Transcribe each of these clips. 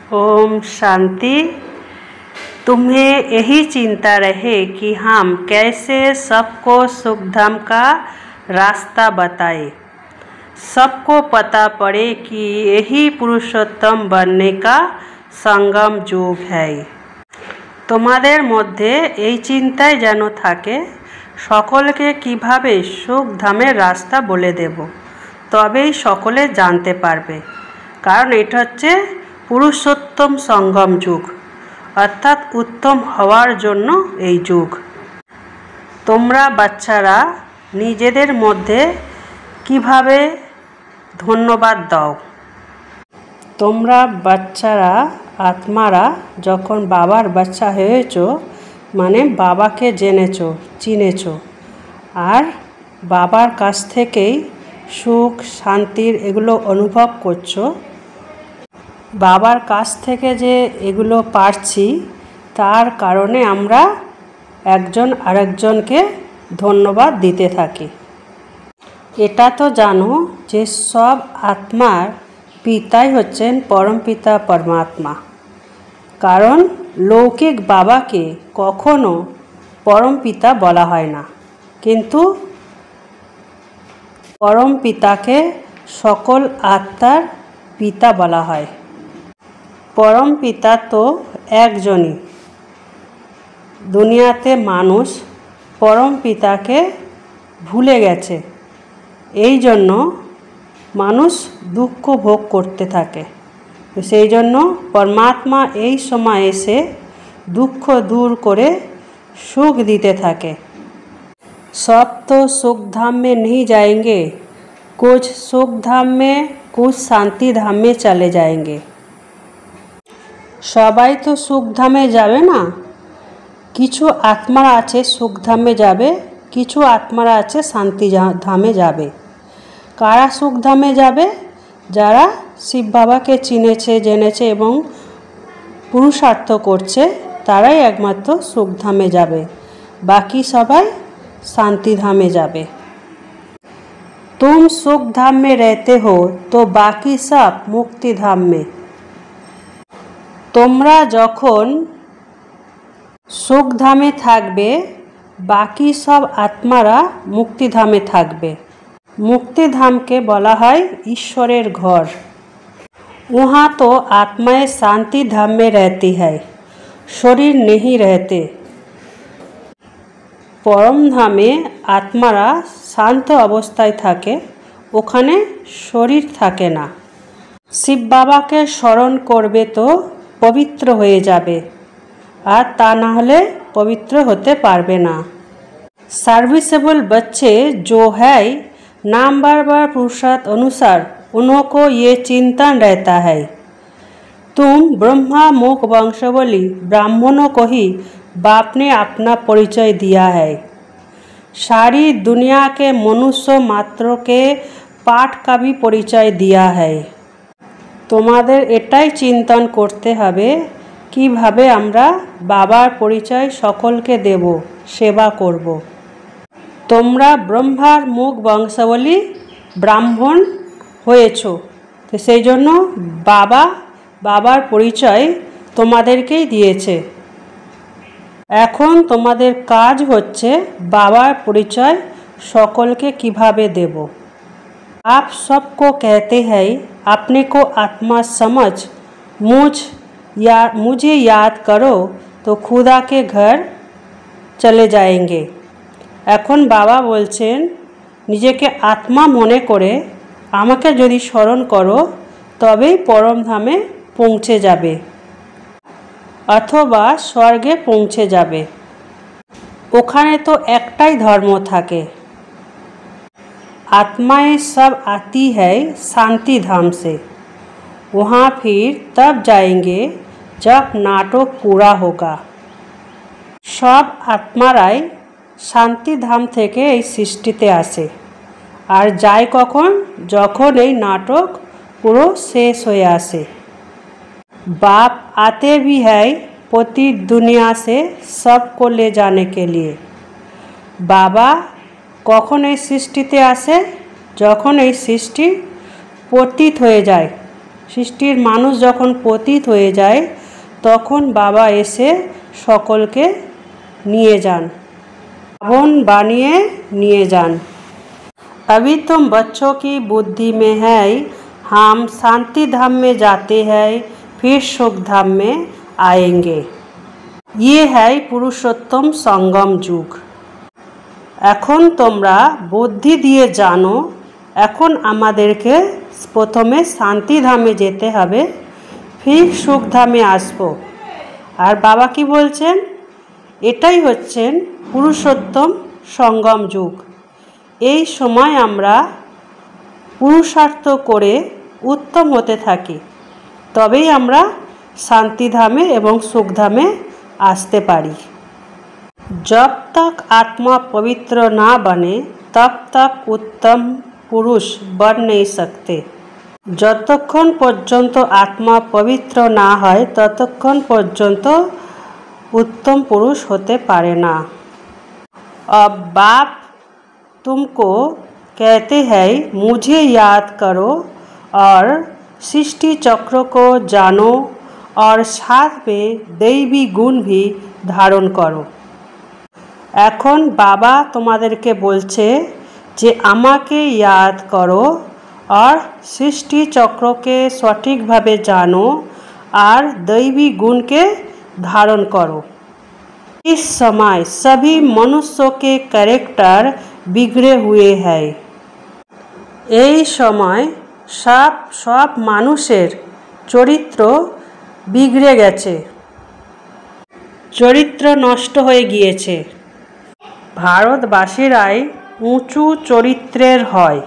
ओम शांति। तुम्हें यही चिंता रहे कि हम कैसे सबको सुखधाम का रास्ता बताएं। सबको पता पड़े कि यही पुरुषोत्तम बनने का संगम युग है। তোমাদের মধ্যে এই চিন্তাই যেন থাকে সকলকে কিভাবে সুখধামের রাস্তা বলে দেব, তবেই সকলে জানতে পারবে। কারণ এটা হচ্ছে পুরুষোত্তম সঙ্গম যুগ, অর্থাৎ উত্তম হওয়ার জন্য এই যুগ। তোমরা বাচ্চারা নিজেদের মধ্যে কিভাবে ধন্যবাদ দাও। তোমরা বাচ্চারা আত্মারা যখন বাবার বাচ্চা হয়েছো, মানে বাবাকে জেনেছো, চিনেছো, আর বাবার কাছ থেকেই সুখ শান্তির এগুলো অনুভব করছো। বাবার কাছ থেকে যে এগুলো পারছি তার কারণে আমরা একজন আরেকজনকে ধন্যবাদ দিতে থাকি। এটা তো জানো যে সব আত্মার পিতাই হচ্ছেন পরমপিতা পরমাত্মা। কারণ লৌকিক বাবাকে কখনো পরমপিতা বলা হয় না, কিন্তু পরমপিতাকে সকল আত্মার পিতা বলা হয়। পরমপিতা তো একজনই। দুনিয়াতে মানুষ পরমপিতাকে ভুলে গেছে, এই জন্য মানুষ দুঃখ ভোগ করতে থাকে। সেই জন্য পরমাত্মা এই সময় এসে দুঃখ দূর করে সুখ দিতে থাকে। सब तो सुख धाम में नहीं जाएंगे, कुछ सुख धाम में कुछ शांति धाम में चले जाएंगे। সবাই তো সুখধামে যাবে না, কিছু আত্মারা আছে সুখধামে যাবে, কিছু আত্মারা আছে শান্তি ধামে যাবে। কারা সুখধামে যাবে? যারা শিব বাবাকে চিনেছে, জেনেছে এবং পুরুষার্থ করছে, তারাই একমাত্র সুখধামে যাবে। বাকি সবাই शांति धाम में जाबे। तुम सुख धाम में रहते हो तो बाकी सब मुक्ति धाम में। তোমরা যখন সুখ ধামে থাকবে বাকি সব আত্মারা মুক্তি ধামে থাকবে। মুক্তি ধামকে বলা হয় ঈশ্বরের ঘর। वहाँ तो आत्माएं शांति धाम में रहती है, शरीर नहीं रहते। পরম ধামে আত্মারা শান্ত অবস্থায় থাকে, ওখানে শরীর থাকে না। শিব বাবাকে স্মরণ করবে তো পবিত্র হয়ে যাবে, আর তা না হলে পবিত্র হতে পারবে না। सर्विसेबल बच्चे जो है नाम बार बार पुरुषार्थ अनुसार उनको ये चिंतन रहता है, तुम ब्रह्मा मुख वंशावली ब्राह्मणों को ही बाप ने अपना परिचय दिया है। सारी दुनिया के मनुष्य मात्र के पाठ का भी परिचय दिया है। তোমাদের এটাই চিন্তন করতে হবে কিভাবে আমরা বাবার পরিচয় সকলকে দেব, সেবা করব। তোমরা ব্রহ্মার মুখ বংশাবলী ব্রাহ্মণ হয়েছো, তো সেই জন্য বাবার পরিচয় তোমাদেরকেই দিয়েছে। এখন তোমাদের কাজ হচ্ছে বাবার পরিচয় সকলকে কিভাবে দেব। आप सबको कहते हैं अपने को आत्मा समझ मुझे याद करो तो खुदा के घर चले जाएंगे। এখন বাবা বলছেন নিজেকে আত্মা মনে করে আমাকে যদি স্মরণ করো তবেই পরম ধামে পৌঁছে যাবে, অথবা স্বর্গে পৌঁছে যাবে। ওখানে তো একটাই ধর্ম থাকে। आत्माएं सब आती है शांति धाम से, वहाँ फिर तब जाएंगे जब नाटक पूरा होगा। सब आत्माराई शांति धाम থেকে এই সৃষ্টিতে আসে, আর যায় কখন? যখন এই নাটক পুরো শেষ হয়ে আসে। बाप आते भी है पूरी दुनिया से सबको ले जाने के लिए। बाबा কখন এই সৃষ্টিতে আসে? যখন এই সৃষ্টি পতিত হয়ে যায়, সৃষ্টির মানুষ যখন পতিত হয়ে যায় তখন বাবা এসে সকলকে নিয়ে যান, পাবন বানিয়ে নিয়ে যান। अभी तुम बच्चों की बुद्धि में है हम शांति धाम में जाते हैं फिर सुख धाम में आएंगे। ये है पुरुषोत्तम संगम युग। এখন তোমরা বুদ্ধি দিয়ে জানো এখন আমাদেরকে প্রথমে শান্তিধামে যেতে হবে, ফির সুখধামে আসবো। আর বাবা কি বলছেন, এটাই হচ্ছেন পুরুষোত্তম সঙ্গম যুগ। এই সময় আমরা পুরুষার্থ করে উত্তম হতে থাকি, তবেই আমরা শান্তিধামে এবং সুখধামে আসতে পারি। जब तक आत्मा पवित्र ना बने तब तक उत्तम पुरुष बन नहीं सकते। যতক্ষণ পর্যন্ত আত্মা পবিত্র না হয় ততক্ষণ পর্যন্ত उत्तम पुरुष होते पारे ना। अब बाप तुमको कहते हैं मुझे याद करो और सृष्टि चक्र को जानो और साथ में दैवी गुण भी धारण करो। এখন বাবা তোমাদেরকে বলছে যে আমাকে याद करो और सृष्टि चक्र के সঠিকভাবে জানো আর दैवी गुण के धारण करो। इस समय सभी मनुष्यों के कैरेक्टर बिगड़े हुए हैं। এই সময় সব মানুষের চরিত্র বিগড়ে গেছে, চরিত্র নষ্ট হয়ে গিয়েছে। ভারতবাসীরাই উঁচু চরিত্রের হয়।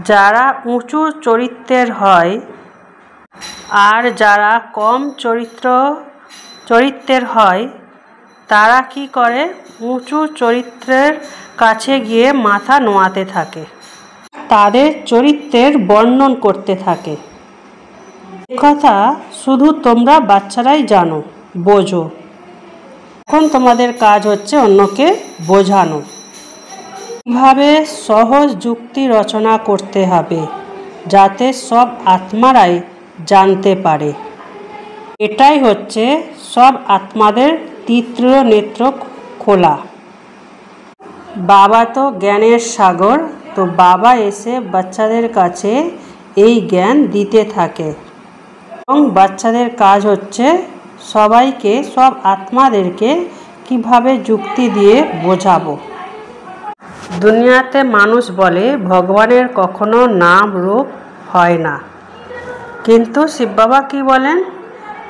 যারা উঁচু চরিত্রের হয় আর যারা কম চরিত্রের হয় তারা কি করে, উঁচু চরিত্রের কাছে গিয়ে মাথা নোয়াতে থাকে, তাদের চরিত্রের বর্ণন করতে থাকে। কথা শুধু তোমরা বাচ্চারাই জানো, বোঝো। এখন তোমাদের কাজ হচ্ছে অন্যকে বোঝানো, কিভাবে সহজ যুক্তি রচনা করতে হবে যাতে সব আত্মারাই জানতে পারে। এটাই হচ্ছে সব আত্মাদের তৃতীয় নেত্র খোলা। বাবা তো জ্ঞানের সাগর, তো বাবা এসে বাচ্চাদের কাছে এই জ্ঞান দিতে থাকে এবং বাচ্চাদের কাজ হচ্ছে সবাইকে, সব আত্মাদেরকে কিভাবে যুক্তি দিয়ে বোঝাবো। দুনিয়াতে মানুষ বলে ভগবানের কখনো নাম রূপ হয় না, কিন্তু শিব বাবা কি বলেন,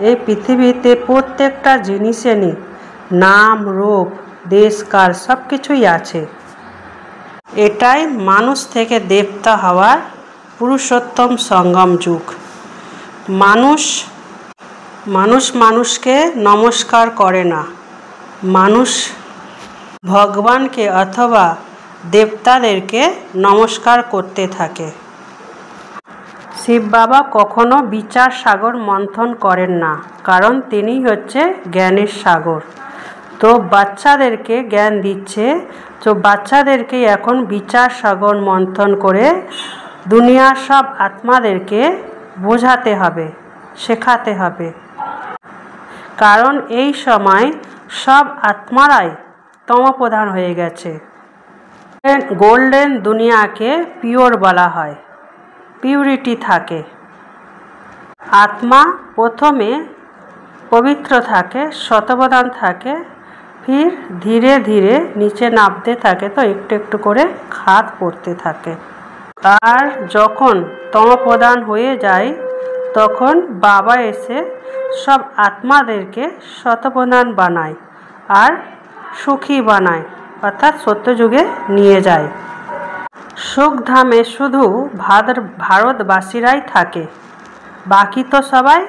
এই পৃথিবীতে প্রত্যেকটা জিনিসেরই নাম রূপ দেশ কাল সব কিছুই আছে। এটাই মানুষ থেকে দেবতা হওয়ার পুরুষোত্তম সঙ্গম যুগ। মানুষকে নমস্কার করে না, মানুষ ভগবানকে অথবা দেবতাদেরকে নমস্কার করতে থাকে। শিব বাবা কখনো বিচার সাগর মন্থন করেন না, কারণ তিনি হচ্ছে জ্ঞানের সাগর। তো বাচ্চাদেরকে জ্ঞান দিচ্ছে, তো বাচ্চাদেরকে এখন বিচার সাগর মন্থন করে দুনিয়ার সব আত্মাদেরকে বোঝাতে হবে, শেখাতে হবে। কারণ এই সময় সব আত্মারাই তমপ্রধান হয়ে গেছে। গোল্ডেন দুনিয়াকে পিওর বলা হয়, পিউরিটি থাকে। আত্মা প্রথমে পবিত্র থাকে, শতপ্রধান থাকে, ফির ধীরে ধীরে নিচে নামতে থাকে, তো একটু একটু করে খাদ পড়তে থাকে। আর যখন তমপ্রধান হয়ে যায় তখন বাবা এসে সব আত্মাদেরকে শতপ্রধান বানায় আর সুখী বানায়, অর্থাৎ সত্যযুগে নিয়ে যায়। সুখধামে শুধু ভারতবাসীরাই থাকে, বাকি তো সবাই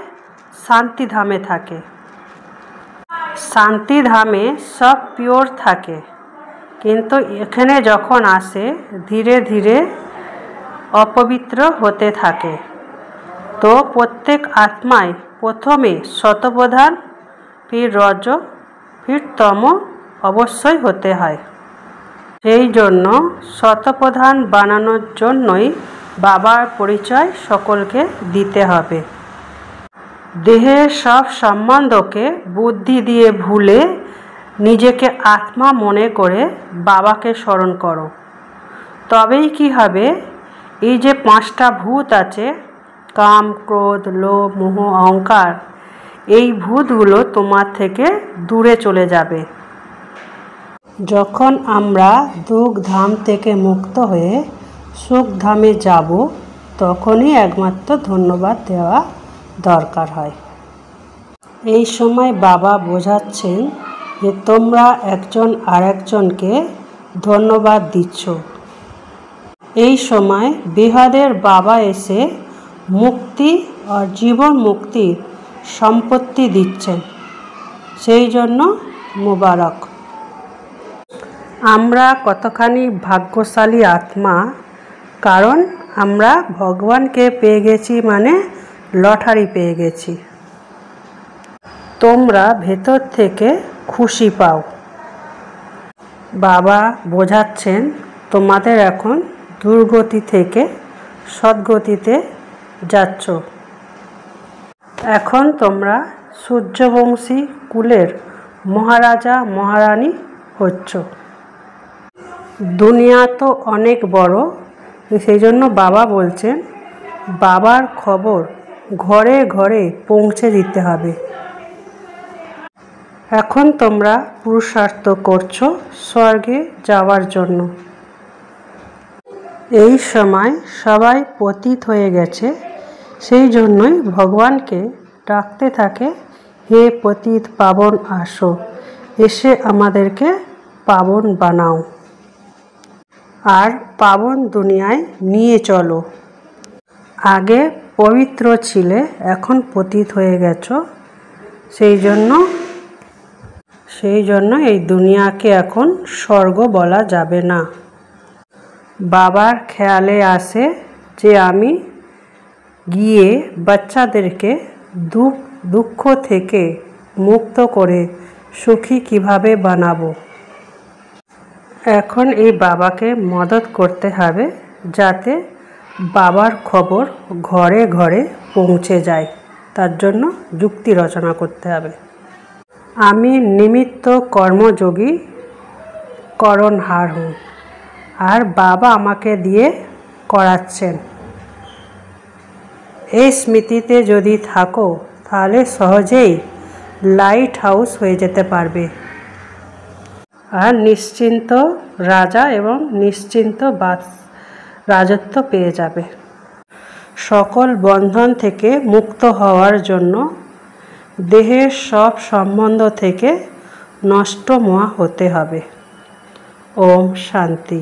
শান্তিধামে থাকে। শান্তিধামে সব পিওর থাকে, কিন্তু এখানে যখন আসে ধীরে ধীরে অপবিত্র হতে থাকে। তো প্রত্যেক আত্মায় প্রথমে শতপ্রধান, ফির রজ, ফির তম অবশ্যই হতে হয়। সেই জন্য শতপ্রধান বানানোর জন্যই বাবার পরিচয় সকলকে দিতে হবে। দেহের সব সম্বন্ধকে বুদ্ধি দিয়ে ভুলে নিজেকে আত্মা মনে করে বাবাকে স্মরণ করো। তবেই কি হবে, এই যে 5টা ভূত আছে, কাম, ক্রোধ, লোভ, মোহ, অহংকার, এই ভূতগুলো তোমার থেকে দূরে চলে যাবে। যখন আমরা দুঃখ ধাম থেকে মুক্ত হয়ে সুখ ধামে যাব, তখনই একমাত্র ধন্যবাদ দেওয়া দরকার হয়। এই সময় বাবা বোঝাচ্ছেন যে তোমরা একজন আরেকজনকে ধন্যবাদ দিচ্ছ। এই সময় বেহাদের বাবা এসে মুক্তি আর জীবন মুক্তির সম্পত্তি দিচ্ছেন, সেই জন্য মুবারক। আমরা কতখানি ভাগ্যশালী আত্মা, কারণ আমরা ভগবানকে পেয়ে গেছি, মানে লটারি পেয়ে গেছি। তোমরা ভেতর থেকে খুশি পাও। বাবা বোঝাচ্ছেন তোমাদের এখন দুর্গতি থেকে সদ্গতিতে যাচ্ছ। এখন তোমরা সূর্যবংশী কুলের মহারাজা মহারানী হচ্ছ। দুনিয়া তো অনেক বড়, সেই জন্য বাবা বলছেন বাবার খবর ঘরে ঘরে পৌঁছে দিতে হবে। এখন তোমরা পুরুষার্থ করছো স্বর্গে যাওয়ার জন্য। এই সময় সবাই পতিত হয়ে গেছে, সেই জন্যই ভগবানকে ডাকতে থাকে, হে পতিত পাবন আসো, এসে আমাদেরকে পাবন বানাও আর পাবন দুনিয়ায় নিয়ে চলো। আগে পবিত্র ছিলে, এখন পতিত হয়ে গেছো, সেই জন্য এই দুনিয়াকে এখন স্বর্গ বলা যাবে না। বাবার খেয়ালে আসে যে আমি গিয়ে বাচ্চাদেরকে দুঃখ থেকে মুক্ত করে সুখী কিভাবে বানাবো। এখন এই বাবাকে মদত করতে হবে যাতে বাবার খবর ঘরে ঘরে পৌঁছে যায়, তার জন্য যুক্তি রচনা করতে হবে। আমি নিমিত্ত কর্মযোগী করণহার হই, আর বাবা আমাকে দিয়ে করাচ্ছেন। এই স্মৃতিতে যদি থাকো তাহলে সহজেই লাইট হাউস হয়ে যেতে পারবে আর নিশ্চিন্ত রাজা এবং নিশ্চিন্ত রাজত্ব পেয়ে যাবে। সকল বন্ধন থেকে মুক্ত হওয়ার জন্য দেহের সব সম্বন্ধ থেকে নষ্টমোয়া হতে হবে। ওম শান্তি।